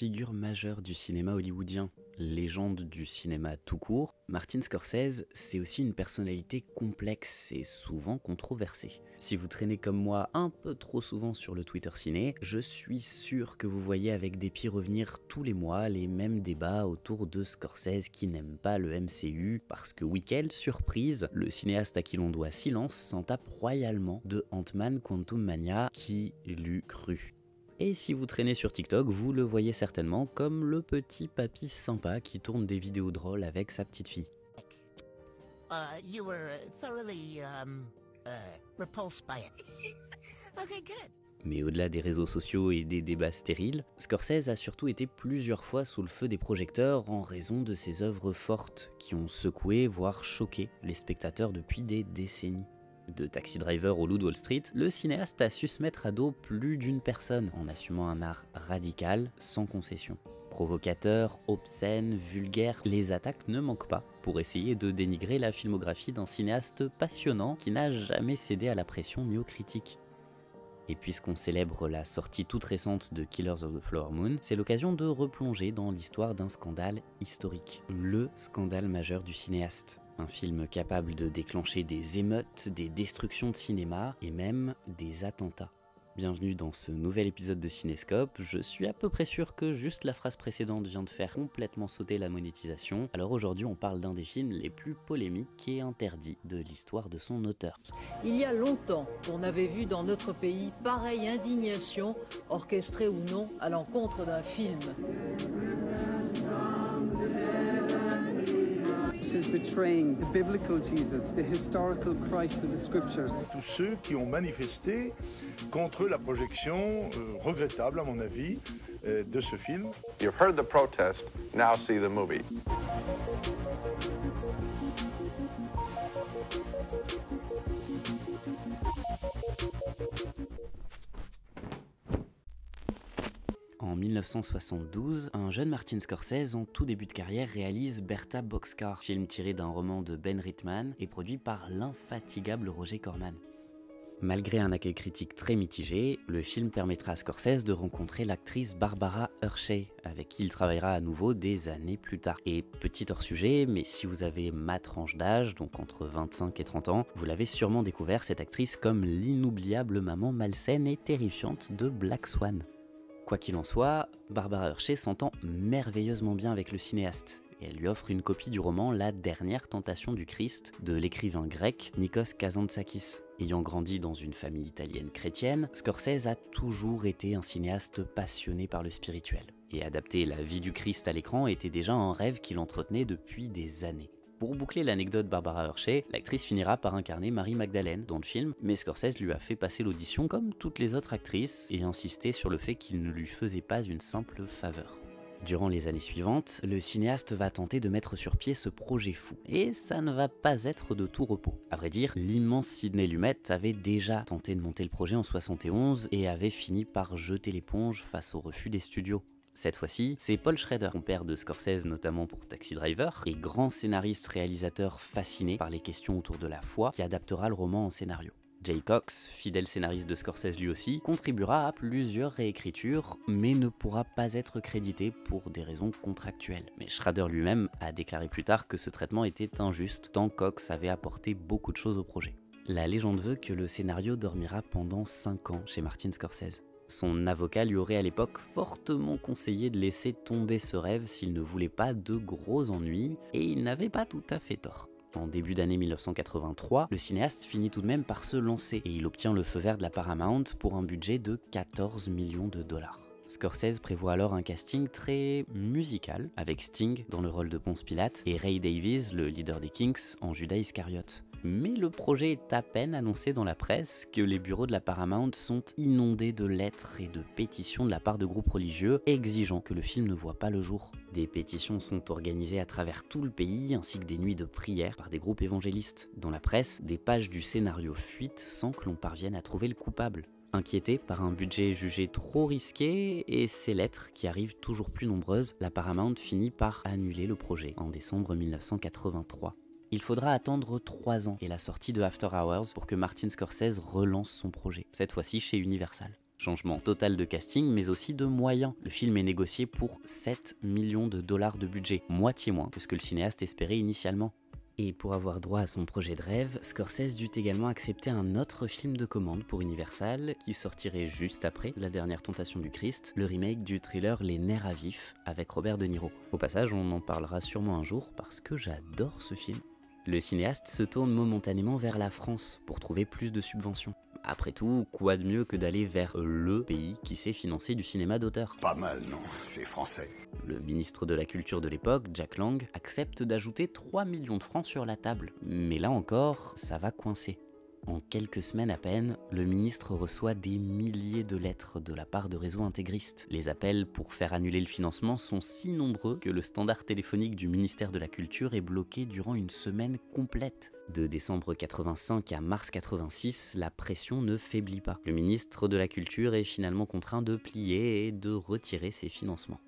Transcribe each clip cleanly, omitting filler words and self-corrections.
Figure majeure du cinéma hollywoodien, légende du cinéma tout court, Martin Scorsese, c'est aussi une personnalité complexe et souvent controversée. Si vous traînez comme moi un peu trop souvent sur le Twitter ciné, je suis sûr que vous voyez avec dépit revenir tous les mois les mêmes débats autour de Scorsese qui n'aime pas le MCU parce que oui, quelle surprise, le cinéaste à qui l'on doit Silence s'en tape royalement de Ant-Man Quantum Mania, qui l'eût cru. Et si vous traînez sur TikTok, vous le voyez certainement comme le petit papy sympa qui tourne des vidéos drôles avec sa petite fille. You were thoroughly repulsed by it. Okay, good. Mais au-delà des réseaux sociaux et des débats stériles, Scorsese a surtout été plusieurs fois sous le feu des projecteurs en raison de ses œuvres fortes qui ont secoué, voire choqué les spectateurs depuis des décennies. De Taxi Driver au Loup de Wall Street, le cinéaste a su se mettre à dos plus d'une personne en assumant un art radical, sans concession. Provocateur, obscène, vulgaire, les attaques ne manquent pas pour essayer de dénigrer la filmographie d'un cinéaste passionnant qui n'a jamais cédé à la pression ni aux critiques. Et puisqu'on célèbre la sortie toute récente de Killers of the Flower Moon, c'est l'occasion de replonger dans l'histoire d'un scandale historique. Le scandale majeur du cinéaste. Un film capable de déclencher des émeutes, des destructions de cinéma et même des attentats. Bienvenue dans ce nouvel épisode de Cinéscope. Je suis à peu près sûr que juste la phrase précédente vient de faire complètement sauter la monétisation. Alors aujourd'hui on parle d'un des films les plus polémiques et interdits de l'histoire de son auteur. Il y a longtemps qu'on avait vu dans notre pays pareille indignation, orchestrée ou non, à l'encontre d'un film. Is betraying the biblical Jesus, the historical Christ of the scriptures. Tous ceux qui ont manifesté contre la projection regrettable, à mon avis, de ce film. You've heard the protest, now see the movie. En 1972, un jeune Martin Scorsese en tout début de carrière réalise Bertha Boxcar, film tiré d'un roman de Ben Reitman et produit par l'infatigable Roger Corman. Malgré un accueil critique très mitigé, le film permettra à Scorsese de rencontrer l'actrice Barbara Hershey, avec qui il travaillera à nouveau des années plus tard. Et petit hors-sujet, mais si vous avez ma tranche d'âge, donc entre 25 et 30 ans, vous l'avez sûrement découvert cette actrice comme l'inoubliable maman malsaine et terrifiante de Black Swan. Quoi qu'il en soit, Barbara Hershey s'entend merveilleusement bien avec le cinéaste, et elle lui offre une copie du roman La dernière tentation du Christ de l'écrivain grec Nikos Kazantzakis. Ayant grandi dans une famille italienne chrétienne, Scorsese a toujours été un cinéaste passionné par le spirituel, et adapter la vie du Christ à l'écran était déjà un rêve qu'il entretenait depuis des années. Pour boucler l'anecdote Barbara Hershey, l'actrice finira par incarner Mary Magdalene dans le film, mais Scorsese lui a fait passer l'audition comme toutes les autres actrices et insisté sur le fait qu'il ne lui faisait pas une simple faveur. Durant les années suivantes, le cinéaste va tenter de mettre sur pied ce projet fou, et ça ne va pas être de tout repos. À vrai dire, l'immense Sidney Lumet avait déjà tenté de monter le projet en 71 et avait fini par jeter l'éponge face au refus des studios. Cette fois-ci, c'est Paul Schrader, compère de Scorsese notamment pour Taxi Driver, et grand scénariste-réalisateur fasciné par les questions autour de la foi, qui adaptera le roman en scénario. Jay Cox, fidèle scénariste de Scorsese lui aussi, contribuera à plusieurs réécritures, mais ne pourra pas être crédité pour des raisons contractuelles. Mais Schrader lui-même a déclaré plus tard que ce traitement était injuste, tant Cox avait apporté beaucoup de choses au projet. La légende veut que le scénario dormira pendant 5 ans chez Martin Scorsese. Son avocat lui aurait à l'époque fortement conseillé de laisser tomber ce rêve s'il ne voulait pas de gros ennuis, et il n'avait pas tout à fait tort. En début d'année 1983, le cinéaste finit tout de même par se lancer, et il obtient le feu vert de la Paramount pour un budget de 14 millions de dollars. Scorsese prévoit alors un casting très musical, avec Sting dans le rôle de Ponce Pilate et Ray Davies, le leader des Kinks, en Judas Iscariote. Mais le projet est à peine annoncé dans la presse que les bureaux de la Paramount sont inondés de lettres et de pétitions de la part de groupes religieux exigeant que le film ne voit pas le jour. Des pétitions sont organisées à travers tout le pays ainsi que des nuits de prière par des groupes évangélistes. Dans la presse, des pages du scénario fuitent sans que l'on parvienne à trouver le coupable. Inquiété par un budget jugé trop risqué et ces lettres qui arrivent toujours plus nombreuses, la Paramount finit par annuler le projet en décembre 1983. Il faudra attendre 3 ans et la sortie de After Hours pour que Martin Scorsese relance son projet, cette fois-ci chez Universal. Changement total de casting, mais aussi de moyens. Le film est négocié pour 7 millions de dollars de budget, moitié moins que ce que le cinéaste espérait initialement. Et pour avoir droit à son projet de rêve, Scorsese dut également accepter un autre film de commande pour Universal, qui sortirait juste après La Dernière Tentation du Christ, le remake du thriller Les Nerfs à vif avec Robert De Niro. Au passage, on en parlera sûrement un jour parce que j'adore ce film. Le cinéaste se tourne momentanément vers la France pour trouver plus de subventions. Après tout, quoi de mieux que d'aller vers le pays qui sait financer du cinéma d'auteur? Pas mal, non, c'est français. Le ministre de la Culture de l'époque, Jack Lang, accepte d'ajouter 3 millions de francs sur la table. Mais là encore, ça va coincer. En quelques semaines à peine, le ministre reçoit des milliers de lettres de la part de réseaux intégristes. Les appels pour faire annuler le financement sont si nombreux que le standard téléphonique du ministère de la Culture est bloqué durant une semaine complète. De décembre 85 à mars 86, la pression ne faiblit pas. Le ministre de la Culture est finalement contraint de plier et de retirer ses financements.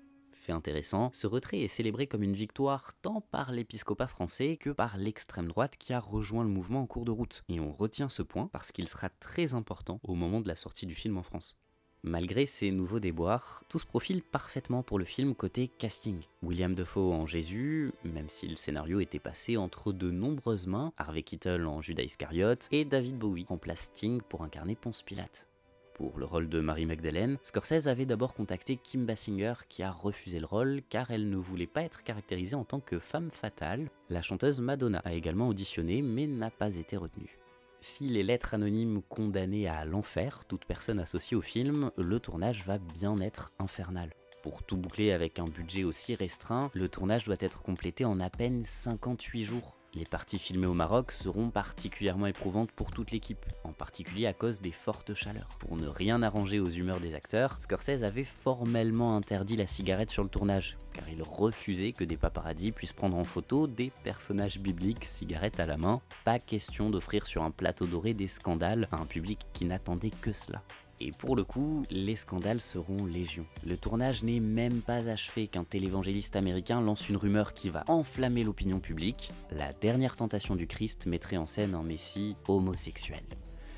Fait intéressant, ce retrait est célébré comme une victoire tant par l'épiscopat français que par l'extrême droite qui a rejoint le mouvement en cours de route. Et on retient ce point parce qu'il sera très important au moment de la sortie du film en France. Malgré ces nouveaux déboires, tout se profile parfaitement pour le film côté casting. William Dafoe en Jésus, même si le scénario était passé entre de nombreuses mains, Harvey Keitel en Judas Iscariote et David Bowie remplace Sting pour incarner Ponce Pilate. Pour le rôle de Mary Magdalene, Scorsese avait d'abord contacté Kim Basinger qui a refusé le rôle car elle ne voulait pas être caractérisée en tant que femme fatale. La chanteuse Madonna a également auditionné mais n'a pas été retenue. Si les lettres anonymes condamnaient à l'enfer toute personne associée au film, le tournage va bien être infernal. Pour tout boucler avec un budget aussi restreint, le tournage doit être complété en à peine 58 jours. Les parties filmées au Maroc seront particulièrement éprouvantes pour toute l'équipe, en particulier à cause des fortes chaleurs. Pour ne rien arranger aux humeurs des acteurs, Scorsese avait formellement interdit la cigarette sur le tournage, car il refusait que des paparazzis puissent prendre en photo des personnages bibliques cigarette à la main. Pas question d'offrir sur un plateau doré des scandales à un public qui n'attendait que cela. Et pour le coup, les scandales seront légion. Le tournage n'est même pas achevé qu'un télévangéliste américain lance une rumeur qui va enflammer l'opinion publique. La Dernière Tentation du Christ mettrait en scène un messie homosexuel.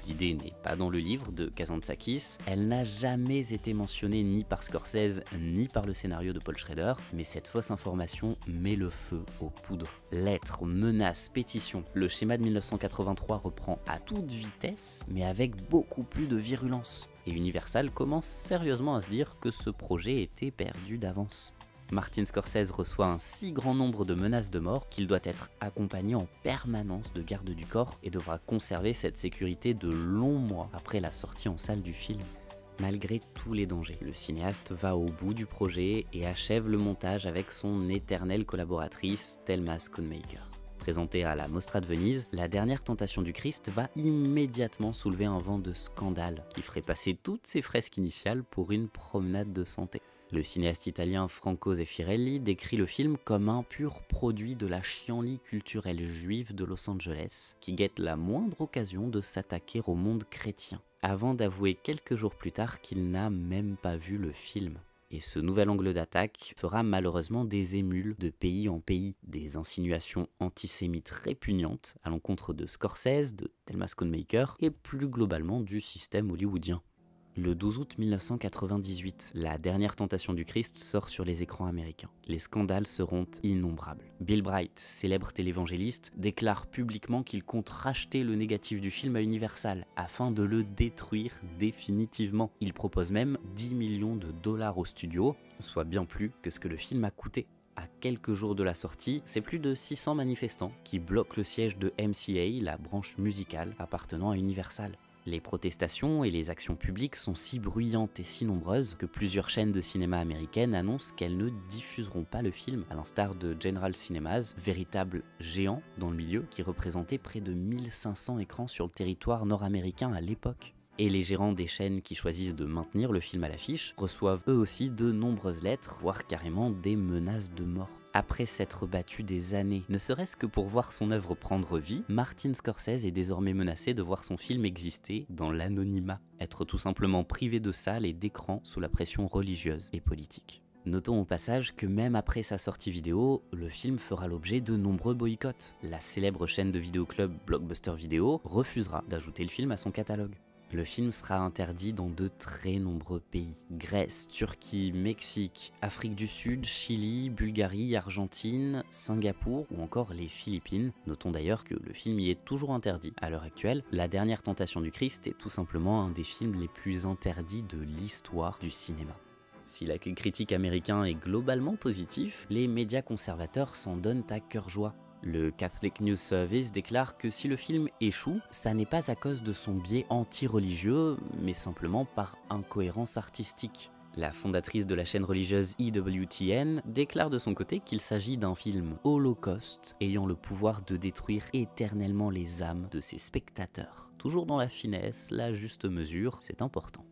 L'idée n'est pas dans le livre de Kazantzakis, elle n'a jamais été mentionnée ni par Scorsese ni par le scénario de Paul Schrader, mais cette fausse information met le feu aux poudres. Lettres, menaces, pétitions, le schéma de 1983 reprend à toute vitesse, mais avec beaucoup plus de virulence. Et Universal commence sérieusement à se dire que ce projet était perdu d'avance. Martin Scorsese reçoit un si grand nombre de menaces de mort qu'il doit être accompagné en permanence de gardes du corps et devra conserver cette sécurité de longs mois après la sortie en salle du film. Malgré tous les dangers, le cinéaste va au bout du projet et achève le montage avec son éternelle collaboratrice Thelma Schoonmaker. Présentée à la Mostra de Venise, La Dernière Tentation du Christ va immédiatement soulever un vent de scandale qui ferait passer toutes ses fresques initiales pour une promenade de santé. Le cinéaste italien Franco Zeffirelli décrit le film comme un pur produit de la chienlit culturelle juive de Los Angeles, qui guette la moindre occasion de s'attaquer au monde chrétien, avant d'avouer quelques jours plus tard qu'il n'a même pas vu le film. Et ce nouvel angle d'attaque fera malheureusement des émules de pays en pays, des insinuations antisémites répugnantes à l'encontre de Scorsese, de Thelma Schoonmaker et plus globalement du système hollywoodien. Le 12 août 1998, La Dernière Tentation du Christ sort sur les écrans américains. Les scandales seront innombrables. Bill Bright, célèbre télévangéliste, déclare publiquement qu'il compte racheter le négatif du film à Universal afin de le détruire définitivement. Il propose même 10 millions de dollars au studio, soit bien plus que ce que le film a coûté. À quelques jours de la sortie, c'est plus de 600 manifestants qui bloquent le siège de MCA, la branche musicale appartenant à Universal. Les protestations et les actions publiques sont si bruyantes et si nombreuses que plusieurs chaînes de cinéma américaines annoncent qu'elles ne diffuseront pas le film, à l'instar de General Cinemas, véritable géant dans le milieu qui représentait près de 1500 écrans sur le territoire nord-américain à l'époque. Et les gérants des chaînes qui choisissent de maintenir le film à l'affiche reçoivent eux aussi de nombreuses lettres, voire carrément des menaces de mort. Après s'être battu des années, ne serait-ce que pour voir son œuvre prendre vie, Martin Scorsese est désormais menacé de voir son film exister dans l'anonymat, être tout simplement privé de salles et d'écrans sous la pression religieuse et politique. Notons au passage que même après sa sortie vidéo, le film fera l'objet de nombreux boycotts. La célèbre chaîne de vidéoclub Blockbuster Video refusera d'ajouter le film à son catalogue. Le film sera interdit dans de très nombreux pays. Grèce, Turquie, Mexique, Afrique du Sud, Chili, Bulgarie, Argentine, Singapour ou encore les Philippines. Notons d'ailleurs que le film y est toujours interdit. À l'heure actuelle, La Dernière Tentation du Christ est tout simplement un des films les plus interdits de l'histoire du cinéma. Si l'accueil critique américain est globalement positif, les médias conservateurs s'en donnent à cœur joie. Le Catholic News Service déclare que si le film échoue, ça n'est pas à cause de son biais anti-religieux, mais simplement par incohérence artistique. La fondatrice de la chaîne religieuse EWTN déclare de son côté qu'il s'agit d'un film holocauste ayant le pouvoir de détruire éternellement les âmes de ses spectateurs. Toujours dans la finesse, la juste mesure, c'est important.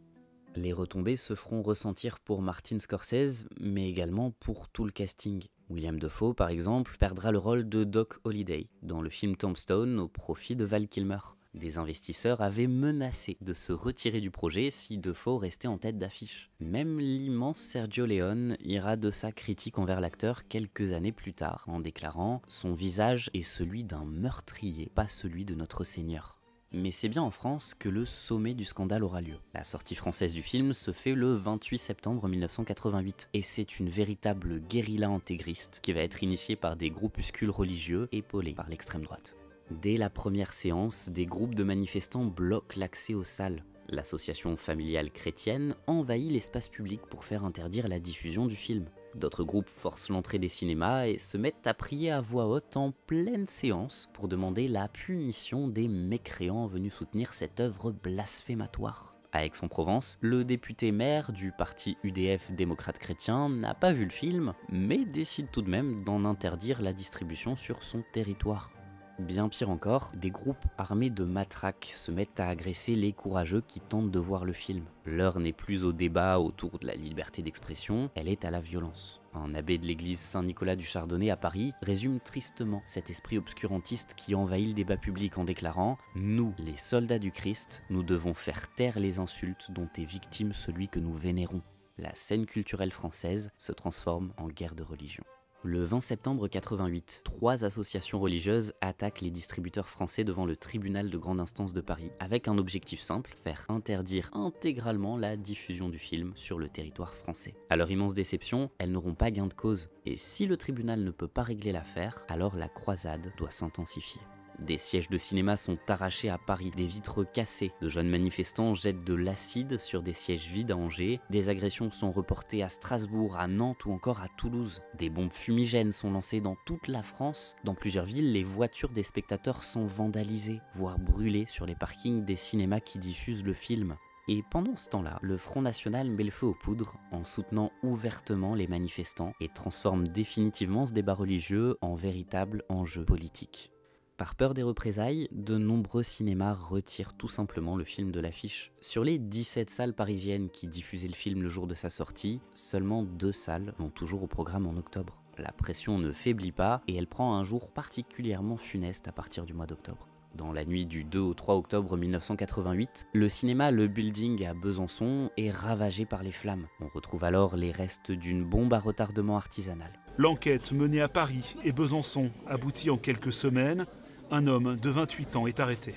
Les retombées se feront ressentir pour Martin Scorsese, mais également pour tout le casting. William Dafoe, par exemple, perdra le rôle de Doc Holliday dans le film Tombstone au profit de Val Kilmer. Des investisseurs avaient menacé de se retirer du projet si Dafoe restait en tête d'affiche. Même l'immense Sergio Leone ira de sa critique envers l'acteur quelques années plus tard, en déclarant « Son visage est celui d'un meurtrier, pas celui de notre Seigneur ». Mais c'est bien en France que le sommet du scandale aura lieu. La sortie française du film se fait le 28 septembre 1988 et c'est une véritable guérilla intégriste qui va être initiée par des groupuscules religieux épaulés par l'extrême droite. Dès la première séance, des groupes de manifestants bloquent l'accès aux salles. L'association familiale chrétienne envahit l'espace public pour faire interdire la diffusion du film. D'autres groupes forcent l'entrée des cinémas et se mettent à prier à voix haute en pleine séance pour demander la punition des mécréants venus soutenir cette œuvre blasphématoire. À Aix-en-Provence, le député maire du parti UDF démocrate chrétien n'a pas vu le film, mais décide tout de même d'en interdire la distribution sur son territoire. Bien pire encore, des groupes armés de matraques se mettent à agresser les courageux qui tentent de voir le film. L'heure n'est plus au débat autour de la liberté d'expression, elle est à la violence. Un abbé de l'église Saint-Nicolas du Chardonnay à Paris résume tristement cet esprit obscurantiste qui envahit le débat public en déclarant « Nous, les soldats du Christ, nous devons faire taire les insultes dont est victime celui que nous vénérons. » La scène culturelle française se transforme en guerre de religion. Le 20 septembre 88, 3 associations religieuses attaquent les distributeurs français devant le tribunal de grande instance de Paris, avec un objectif simple, faire interdire intégralement la diffusion du film sur le territoire français. À leur immense déception, elles n'auront pas gain de cause, et si le tribunal ne peut pas régler l'affaire, alors la croisade doit s'intensifier. Des sièges de cinéma sont arrachés à Paris, des vitres cassées, de jeunes manifestants jettent de l'acide sur des sièges vides à Angers, des agressions sont reportées à Strasbourg, à Nantes ou encore à Toulouse. Des bombes fumigènes sont lancées dans toute la France. Dans plusieurs villes, les voitures des spectateurs sont vandalisées, voire brûlées sur les parkings des cinémas qui diffusent le film. Et pendant ce temps-là, le Front National met le feu aux poudres en soutenant ouvertement les manifestants et transforme définitivement ce débat religieux en véritable enjeu politique. Par peur des représailles, de nombreux cinémas retirent tout simplement le film de l'affiche. Sur les 17 salles parisiennes qui diffusaient le film le jour de sa sortie, seulement 2 salles vont toujours au programme en octobre. La pression ne faiblit pas et elle prend un jour particulièrement funeste à partir du mois d'octobre. Dans la nuit du 2 au 3 octobre 1988, le cinéma Le Building à Besançon est ravagé par les flammes. On retrouve alors les restes d'une bombe à retardement artisanale. L'enquête menée à Paris et Besançon aboutit en quelques semaines. Un homme de 28 ans est arrêté.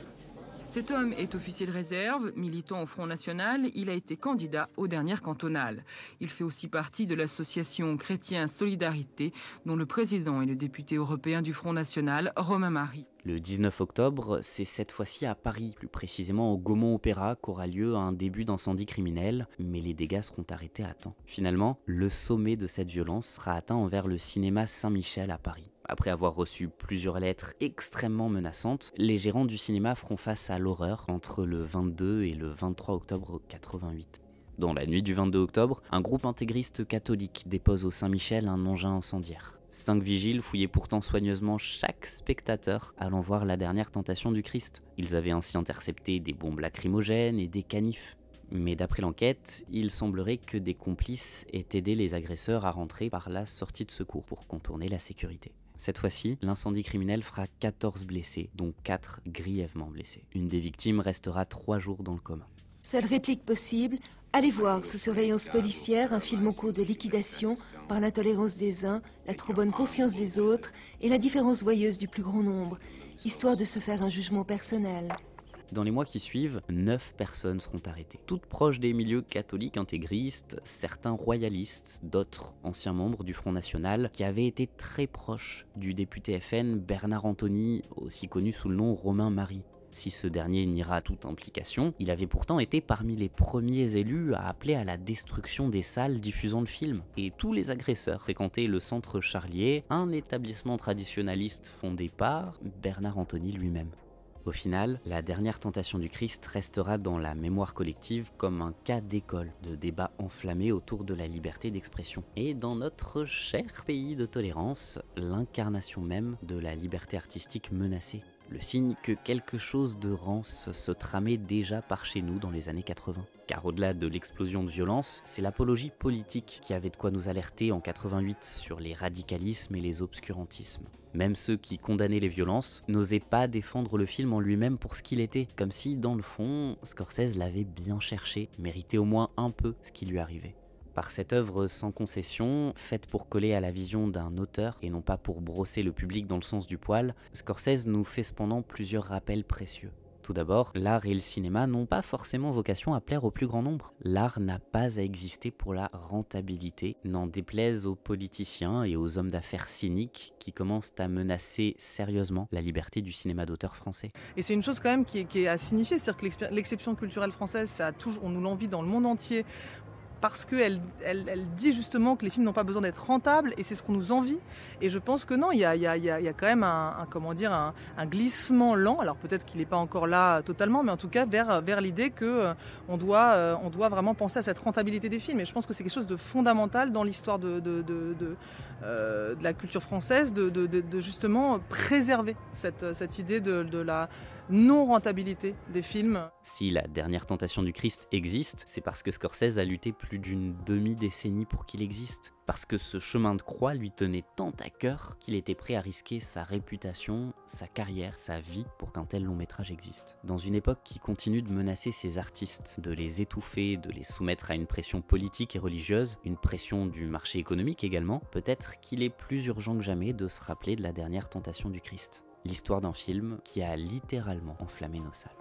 Cet homme est officier de réserve, militant au Front National. Il a été candidat aux dernières cantonales. Il fait aussi partie de l'association Chrétien Solidarité, dont le président est le député européen du Front National, Romain Mary. Le 19 octobre, c'est cette fois-ci à Paris, plus précisément au Gaumont Opéra, qu'aura lieu un début d'incendie criminel, mais les dégâts seront arrêtés à temps. Finalement, le sommet de cette violence sera atteint envers le cinéma Saint-Michel à Paris. Après avoir reçu plusieurs lettres extrêmement menaçantes, les gérants du cinéma feront face à l'horreur entre le 22 et le 23 octobre 88. Dans la nuit du 22 octobre, un groupe intégriste catholique dépose au Saint-Michel un engin incendiaire. 5 vigiles fouillaient pourtant soigneusement chaque spectateur allant voir La Dernière Tentation du Christ. Ils avaient ainsi intercepté des bombes lacrymogènes et des canifs. Mais d'après l'enquête, il semblerait que des complices aient aidé les agresseurs à rentrer par la sortie de secours pour contourner la sécurité. Cette fois-ci, l'incendie criminel fera 14 blessés, dont 4 grièvement blessés. Une des victimes restera 3 jours dans le coma. Seule réplique possible, allez voir sous surveillance policière un film en cours de liquidation par l'intolérance des uns, la trop bonne conscience des autres et la différence voyeuse du plus grand nombre, histoire de se faire un jugement personnel. Dans les mois qui suivent, 9 personnes seront arrêtées, toutes proches des milieux catholiques intégristes, certains royalistes, d'autres anciens membres du Front National, qui avaient été très proches du député FN Bernard Antony, aussi connu sous le nom Romain Mary. Si ce dernier niera toute implication, il avait pourtant été parmi les premiers élus à appeler à la destruction des salles diffusant le film. Et tous les agresseurs fréquentaient le centre Charlier, un établissement traditionnaliste fondé par Bernard Antony lui-même. Au final, la dernière tentation du Christ restera dans la mémoire collective comme un cas d'école, de débat enflammé autour de la liberté d'expression. Et dans notre cher pays de tolérance, l'incarnation même de la liberté artistique menacée. Le signe que quelque chose de rance se tramait déjà par chez nous dans les années 80. Car au-delà de l'explosion de violence, c'est l'apologie politique qui avait de quoi nous alerter en 88 sur les radicalismes et les obscurantismes. Même ceux qui condamnaient les violences n'osaient pas défendre le film en lui-même pour ce qu'il était, comme si, dans le fond, Scorsese l'avait bien cherché, méritait au moins un peu ce qui lui arrivait. Par cette œuvre sans concession, faite pour coller à la vision d'un auteur et non pas pour brosser le public dans le sens du poil, Scorsese nous fait cependant plusieurs rappels précieux. Tout d'abord, l'art et le cinéma n'ont pas forcément vocation à plaire au plus grand nombre. L'art n'a pas à exister pour la rentabilité, n'en déplaise aux politiciens et aux hommes d'affaires cyniques qui commencent à menacer sérieusement la liberté du cinéma d'auteur français. Et c'est une chose quand même qui est à signifier, c'est-à-dire que l'exception culturelle française, on nous l'envie dans le monde entier, parce qu'elle dit justement que les films n'ont pas besoin d'être rentables, et c'est ce qu'on nous envie. Et je pense que non, il y a quand même un glissement lent, alors peut-être qu'il n'est pas encore là totalement, mais en tout cas vers l'idée qu'on doit vraiment penser à cette rentabilité des films. Et je pense que c'est quelque chose de fondamental dans l'histoire de la culture française, de justement préserver cette idée de la non-rentabilité des films. Si la dernière tentation du Christ existe, c'est parce que Scorsese a lutté plus d'une demi-décennie pour qu'il existe. Parce que ce chemin de croix lui tenait tant à cœur qu'il était prêt à risquer sa réputation, sa carrière, sa vie pour qu'un tel long métrage existe. Dans une époque qui continue de menacer ses artistes, de les étouffer, de les soumettre à une pression politique et religieuse, une pression du marché économique également, peut-être qu'il est plus urgent que jamais de se rappeler de la dernière tentation du Christ. L'histoire d'un film qui a littéralement enflammé nos salles.